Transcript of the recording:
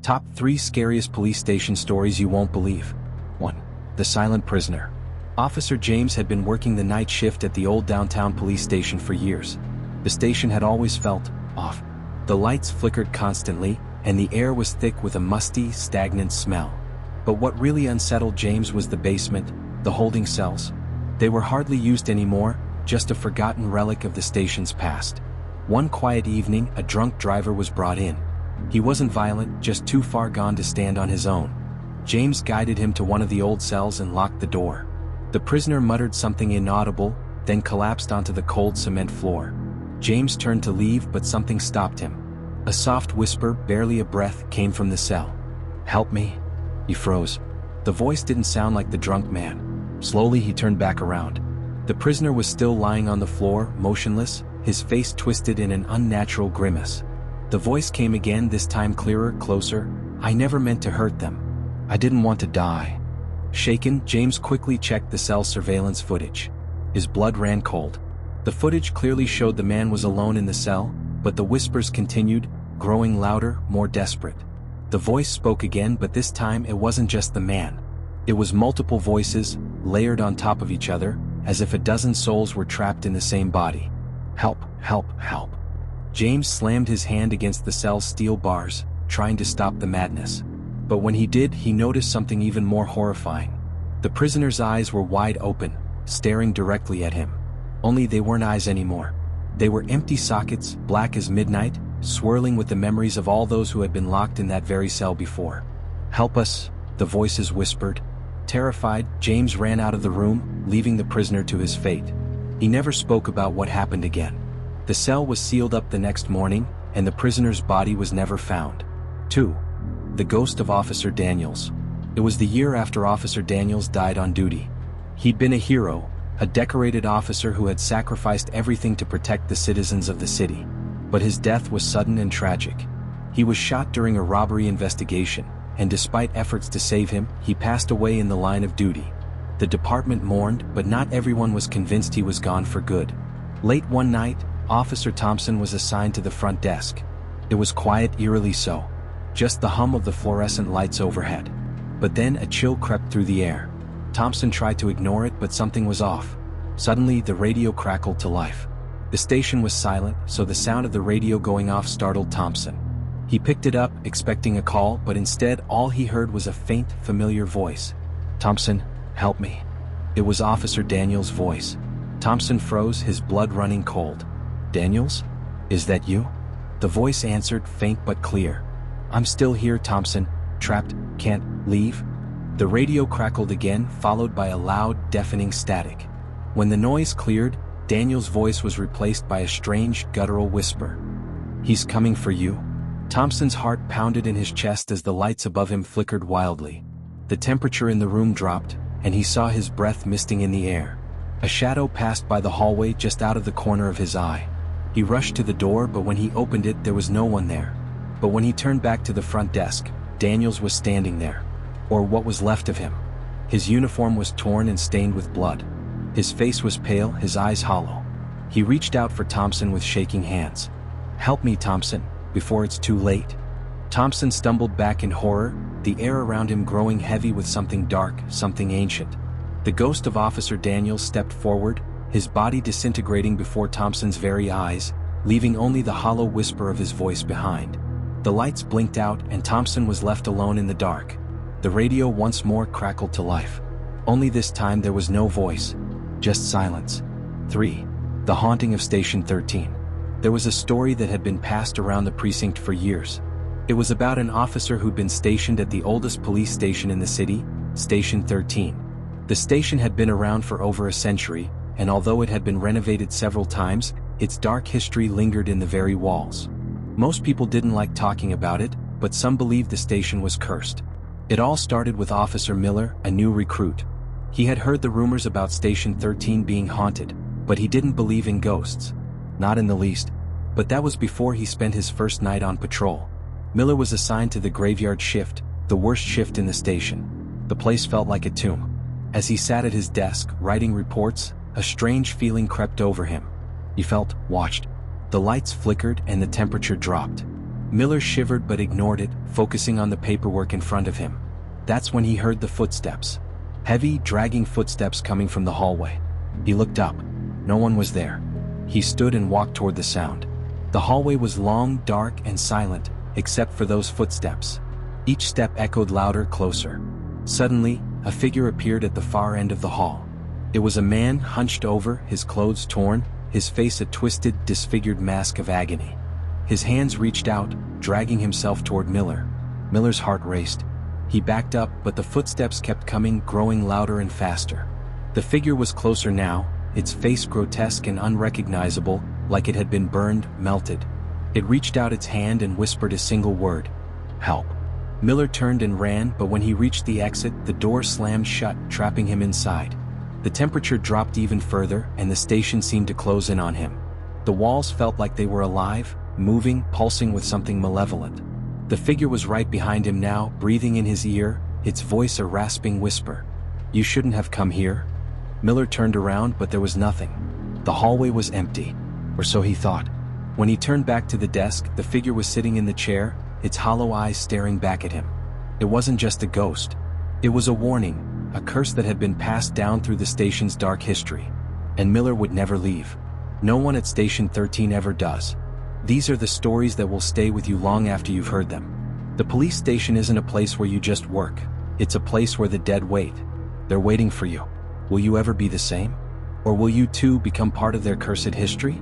Top 3 Scariest Police Station Stories You Won't Believe. 1. The Silent Prisoner. Officer James had been working the night shift at the old downtown police station for years. The station had always felt off. The lights flickered constantly, and the air was thick with a musty, stagnant smell. But what really unsettled James was the basement, the holding cells. They were hardly used anymore, just a forgotten relic of the station's past. One quiet evening, a drunk driver was brought in. He wasn't violent, just too far gone to stand on his own. James guided him to one of the old cells and locked the door. The prisoner muttered something inaudible, then collapsed onto the cold cement floor. James turned to leave, but something stopped him. A soft whisper, barely a breath, came from the cell. "Help me." He froze. The voice didn't sound like the drunk man. Slowly he turned back around. The prisoner was still lying on the floor, motionless, his face twisted in an unnatural grimace. The voice came again, this time clearer, closer. "I never meant to hurt them. I didn't want to die." Shaken, James quickly checked the cell surveillance footage. His blood ran cold. The footage clearly showed the man was alone in the cell, but the whispers continued, growing louder, more desperate. The voice spoke again, but this time it wasn't just the man. It was multiple voices, layered on top of each other, as if a dozen souls were trapped in the same body. "Help, help, help." James slammed his hand against the cell's steel bars, trying to stop the madness. But when he did, he noticed something even more horrifying. The prisoner's eyes were wide open, staring directly at him. Only they weren't eyes anymore. They were empty sockets, black as midnight, swirling with the memories of all those who had been locked in that very cell before. "Help us," the voices whispered. Terrified, James ran out of the room, leaving the prisoner to his fate. He never spoke about what happened again. The cell was sealed up the next morning, and the prisoner's body was never found. 2. The Ghost of Officer Daniels. It was the year after Officer Daniels died on duty. He'd been a hero, a decorated officer who had sacrificed everything to protect the citizens of the city. But his death was sudden and tragic. He was shot during a robbery investigation, and despite efforts to save him, he passed away in the line of duty. The department mourned, but not everyone was convinced he was gone for good. Late one night, Officer Thompson was assigned to the front desk. It was quiet, eerily so. Just the hum of the fluorescent lights overhead. But then a chill crept through the air. Thompson tried to ignore it, but something was off. Suddenly, the radio crackled to life. The station was silent, so the sound of the radio going off startled Thompson. He picked it up, expecting a call, but instead all he heard was a faint, familiar voice. "Thompson, help me." It was Officer Daniels' voice. Thompson froze, his blood running cold. "Daniels? Is that you?" The voice answered, faint but clear. "I'm still here, Thompson. Trapped, can't leave." The radio crackled again, followed by a loud, deafening static. When the noise cleared, Daniels' voice was replaced by a strange, guttural whisper. "He's coming for you." Thompson's heart pounded in his chest as the lights above him flickered wildly. The temperature in the room dropped, and he saw his breath misting in the air. A shadow passed by the hallway just out of the corner of his eye. He rushed to the door, but when he opened it, there was no one there. But when he turned back to the front desk, Daniels was standing there. Or what was left of him. His uniform was torn and stained with blood. His face was pale, his eyes hollow. He reached out for Thompson with shaking hands. "Help me, Thompson, before it's too late." Thompson stumbled back in horror, the air around him growing heavy with something dark, something ancient. The ghost of Officer Daniels stepped forward, his body disintegrating before Thompson's very eyes, leaving only the hollow whisper of his voice behind. The lights blinked out, and Thompson was left alone in the dark. The radio once more crackled to life. Only this time there was no voice, just silence. 3. The Haunting of Station 13. There was a story that had been passed around the precinct for years. It was about an officer who'd been stationed at the oldest police station in the city, Station 13. The station had been around for over a century, and although it had been renovated several times, its dark history lingered in the very walls. Most people didn't like talking about it, but some believed the station was cursed. It all started with Officer Miller, a new recruit. He had heard the rumors about Station 13 being haunted, but he didn't believe in ghosts. Not in the least. But that was before he spent his first night on patrol. Miller was assigned to the graveyard shift, the worst shift in the station. The place felt like a tomb. As he sat at his desk, writing reports, a strange feeling crept over him. He felt watched. The lights flickered and the temperature dropped. Miller shivered but ignored it, focusing on the paperwork in front of him. That's when he heard the footsteps. Heavy, dragging footsteps coming from the hallway. He looked up. No one was there. He stood and walked toward the sound. The hallway was long, dark, and silent, except for those footsteps. Each step echoed louder, closer. Suddenly, a figure appeared at the far end of the hall. It was a man hunched over, his clothes torn, his face a twisted, disfigured mask of agony. His hands reached out, dragging himself toward Miller. Miller's heart raced. He backed up, but the footsteps kept coming, growing louder and faster. The figure was closer now, its face grotesque and unrecognizable, like it had been burned, melted. It reached out its hand and whispered a single word. Help. Miller turned and ran, but when he reached the exit, the door slammed shut, trapping him inside. The temperature dropped even further, and the station seemed to close in on him. The walls felt like they were alive, moving, pulsing with something malevolent. The figure was right behind him now, breathing in his ear, its voice a rasping whisper. You shouldn't have come here. Miller turned around, but there was nothing. The hallway was empty, or so he thought. When he turned back to the desk, the figure was sitting in the chair, its hollow eyes staring back at him. It wasn't just a ghost. It was a warning, a curse that had been passed down through the station's dark history. And Miller would never leave. No one at Station 13 ever does. These are the stories that will stay with you long after you've heard them. The police station isn't a place where you just work. It's a place where the dead wait. They're waiting for you. Will you ever be the same? Or will you too become part of their cursed history?